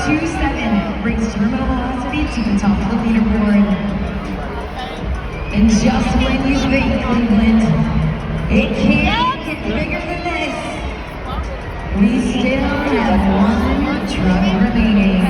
27 brings terminal velocity to the top of the leaderboard. And just when you think, Cleveland, it can't get bigger than this, we still have one truck remaining.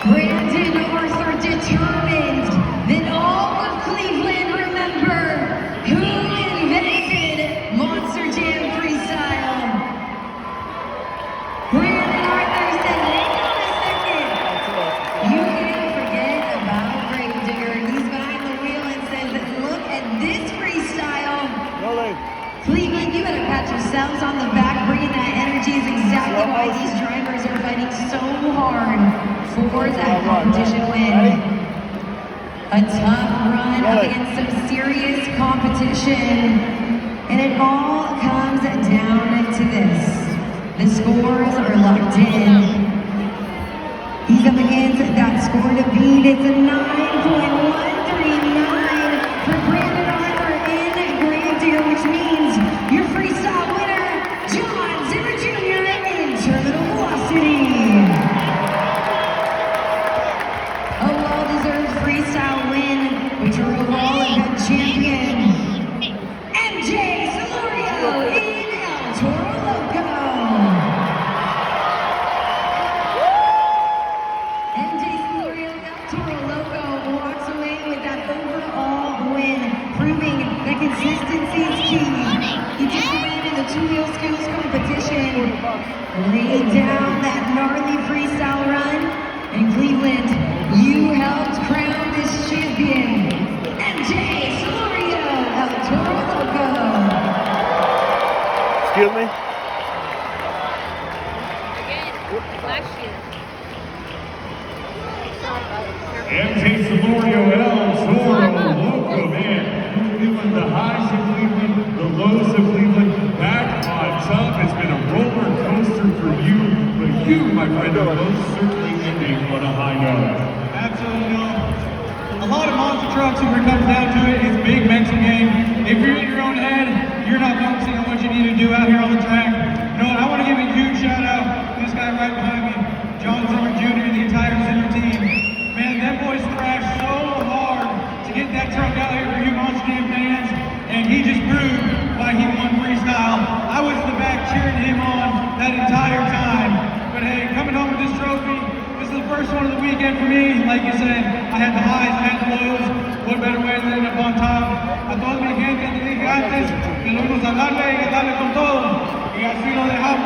Brandon Arthur determined that all of Cleveland remember who invented Monster Jam Freestyle. Brandon Arthur said, hang on a second. You can't forget about Gravedigger. He's behind the wheel and says, look at this freestyle. Cleveland, you better pat yourselves on the back. Bringing that energy is exactly why these drivers are fighting so hard for that competition win. A tough run up against some serious competition. And it all comes down to this. The scores are locked in. He's up against that score to beat. It's a 9.139 for Brandon Arthur in Gravedigger, which means your freestyle winner, John Zimmer Jr. in Terminal Velocity. A well-deserved freestyle win, which are overall event champion, MJ Solorio in El Toro Loco. MJ Solorio in El Toro Loco walks away with that overall win, proving that consistency is key. He took the win in the two-wheel skills competition, laid down that gnarly freestyle run, and Cleveland, you helped crown this champion, MJ Solorio, El Toro Loco. Excuse me? MJ Solorio, El Toro Loco, man. Cleveland, the highs of Cleveland, the lows of Cleveland, back on top. It's been a roller coaster for you, but you, my friend, are most certainly ending on a high note. Absolutely not. A lot of monster trucks, when it comes down to it, it's a big mental game. If you're in your own head, you're not focusing on what you need to do out here on the track. You know what, I want to give a huge shout out to this guy right behind me, John Zimmer Jr. and the entire Zimmer team. Man, them boys thrashed so hard to get that truck out here for you Monster Jam fans, and he just proved why he won freestyle. I was in the back cheering him on that entire time. But hey, coming home with this trophy, this is the first one of the weekend for me. Like you said, I had the highs, I had the lows. What better way than end up on top? A todos mi gente que dice antes, que lo vamos a darle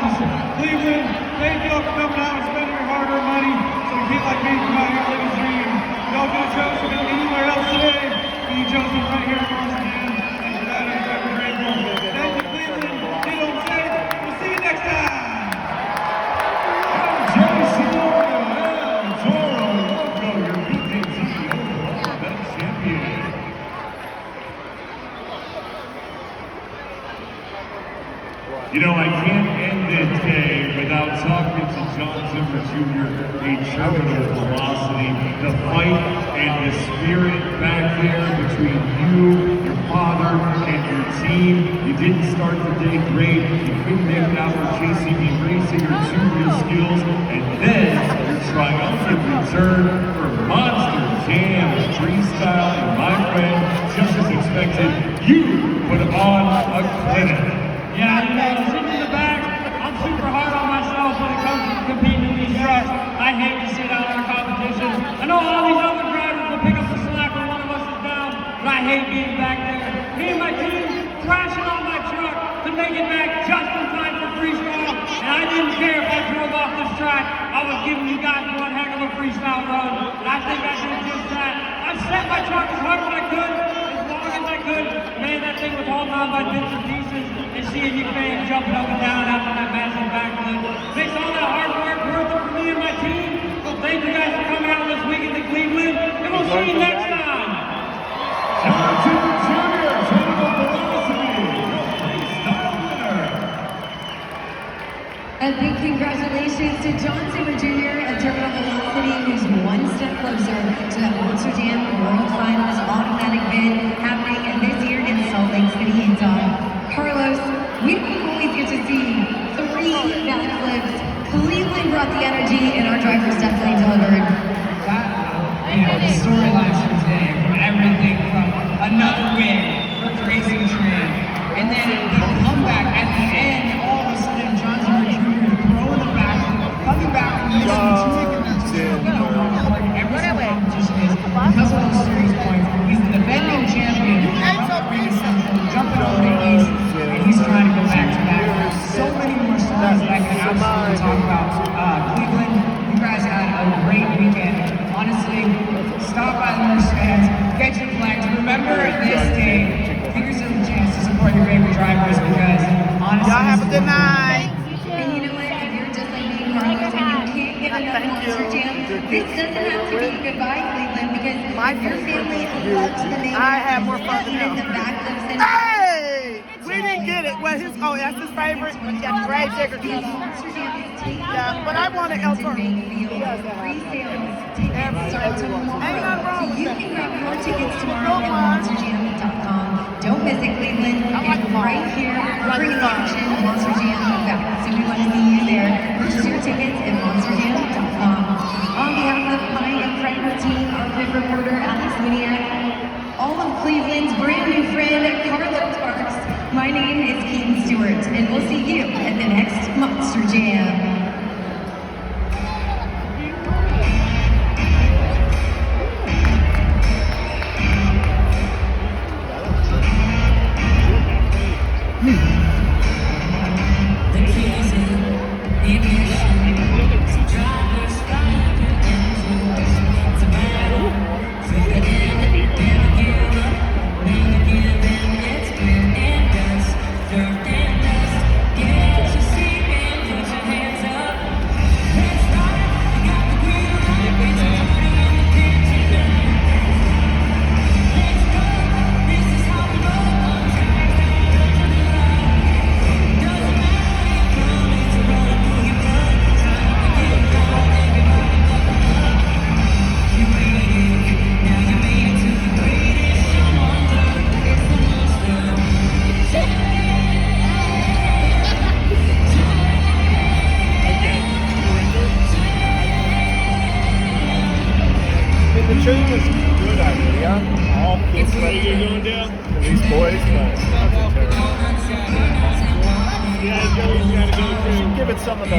Mountains. Cleveland, thank you all for coming out and spending your hard-earned money so a kid like me can come out here and live his dream. Y'all could have chosen to go anywhere else today, but you chose me right here in Monster Jam, and for that I'm forever grateful. Thank you, Cleveland. Get home safe. We'll see you next time. Jason El Toro Loco, your weekend CEO, Ultimate Champion. You know, I can't end the day without talking to John Zimmer Jr., a terminal velocity, the fight and the spirit back there between you, your father, and your team. You didn't start the day great. You couldn't make it out for JCB Racing or two real skills. And then your triumphant return for Monster Jam Freestyle. And my friend, just as expected, you put on a clinic. Yeah, you know, sitting in the back, I'm super hard on myself when it comes to competing in these trucks. I hate to sit out in our competition. I know all these other drivers will pick up the slack when one of us is down, but I hate being back there. Me and my team crashing on my truck to make it back just in time for freestyle, and I didn't care if I drove off this track. I was giving you guys one heck of a freestyle run, and I think I did just that. I set my truck as hard as I could, as long as I could. Man, that thing was holding on by bits and pieces. And seeing you fans jumping up and down after that massive backflip makes all that hard work worth it for me and my team. So thank you guys for coming out this weekend to Cleveland, and we'll see you next time. John Zimmer Jr., Terminal Velocity, freestyle winner. A big congratulations to John Zimmer Jr. and Terminal Velocity, who's one step closer to that Monster Jam World Finals automatic bid happening this year in Salt Lake City, Utah. Carlos, we don't always get to see 3 backflips. Cleveland brought the energy, and our drivers definitely delivered. The storylines from today, from everything from another win for Crazy Trim, and then the comeback at the end, all of a sudden John Zimmer Jr. throwing the backflip, coming back from this to make it next year. We don't know how like every single competition is because of those series points. He's the defending champion. Jumping over the East, and he's trying to go back to that. So many more stories that I can absolutely talk about. Cleveland, you guys had a great weekend. Honestly, stop by the Mercy fans, get your flags. Remember this day, give yourself a chance to support your favorite drivers because honestly, y'all have a good night. And you know what? If you're just like me, Carlos, and you can't get enough Monster Jam, this doesn't have to be goodbye, Cleveland, because your family loves the name. I have more fun than even him. the backflips and Hey! We didn't get it. Well, that's his favorite. He got Grave Digger too. Yeah, but I wanted El Toro. Pre-sales tickets start tomorrow. Ain't nothing wrong So with you that. can grab your tickets tomorrow at monsterjam.com. Don't miss it, Cleveland. It's right here, pre-auction, Monster Jam event. So we want to see you there. Purchase your tickets at monsterjam.com. On behalf of my incredible team, our pit reporter, Alex Winiak, all of Cleveland's brand new friend, Carlos Parks. My name is Keaton Stewart, and we'll see you at the next Monster Jam. The tune was good idea. All cool. What are you going down? These boys, but You gotta go through. give it some of the.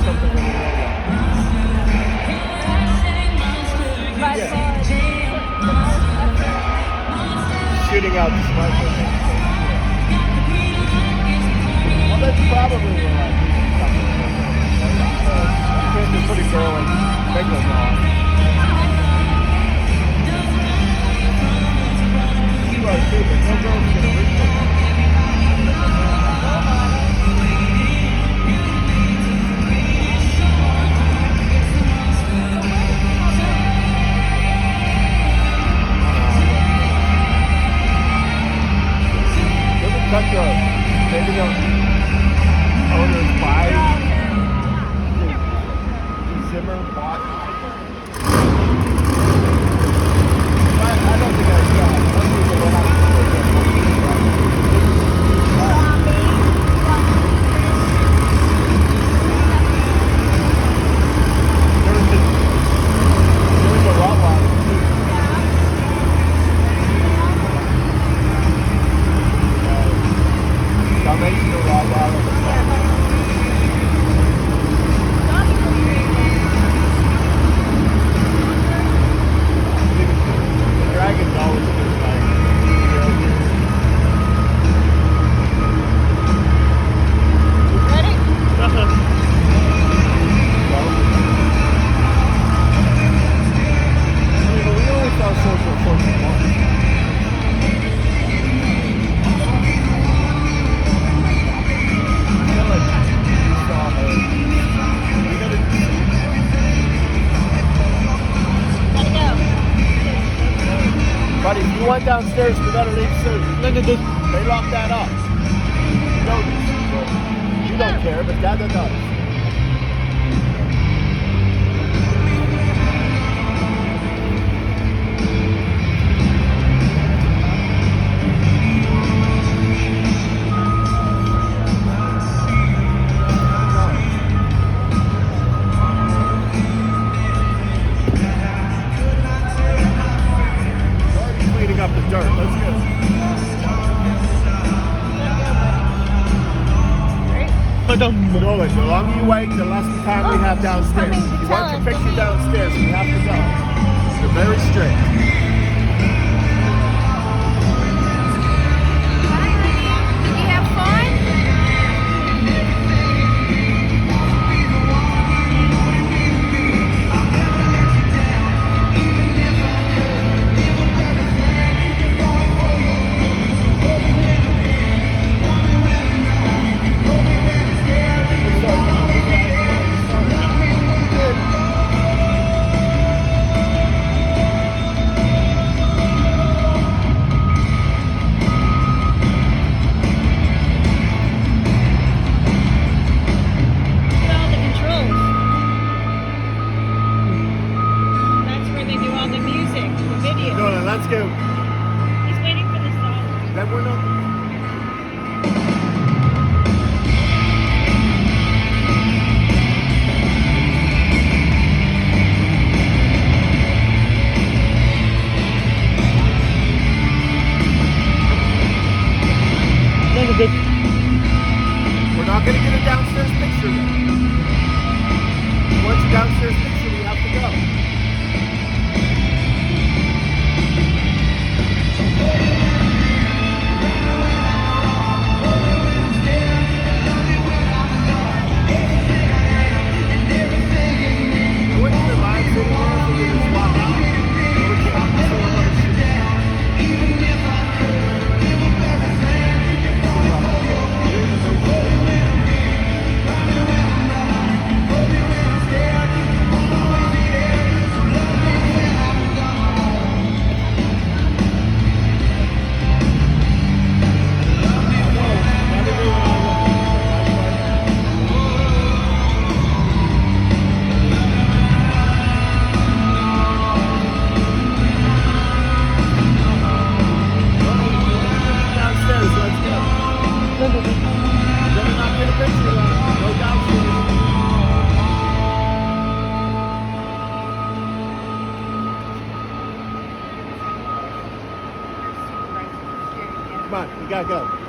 something really low. Shooting out the smartphone. Well, that's probably something. You can't just put a girl in regular law. You are too, but no girl's gonna reach her. Cut the maybe the owners buy Zimmer bought. I don't think I saw. Some people will have there's a Rottweiler too. Dalmatian or Rottweiler. The dragon's always good, like, Ready? we only saw social fortune once. Buddy, if you went downstairs, we better leave soon. Look at this. They locked that up. You know this. But you don't care, but Dad does. Cleaning up the dirt. Let's go. No, like, the longer you wait, the less time we have downstairs. You want your picture downstairs, we have to go. They're very strict. Did you have fun? Let's go. He's waiting for the song. Then we're not. We're not going to get a downstairs picture then. Once a downstairs picture, we have to go. Come on, we gotta go.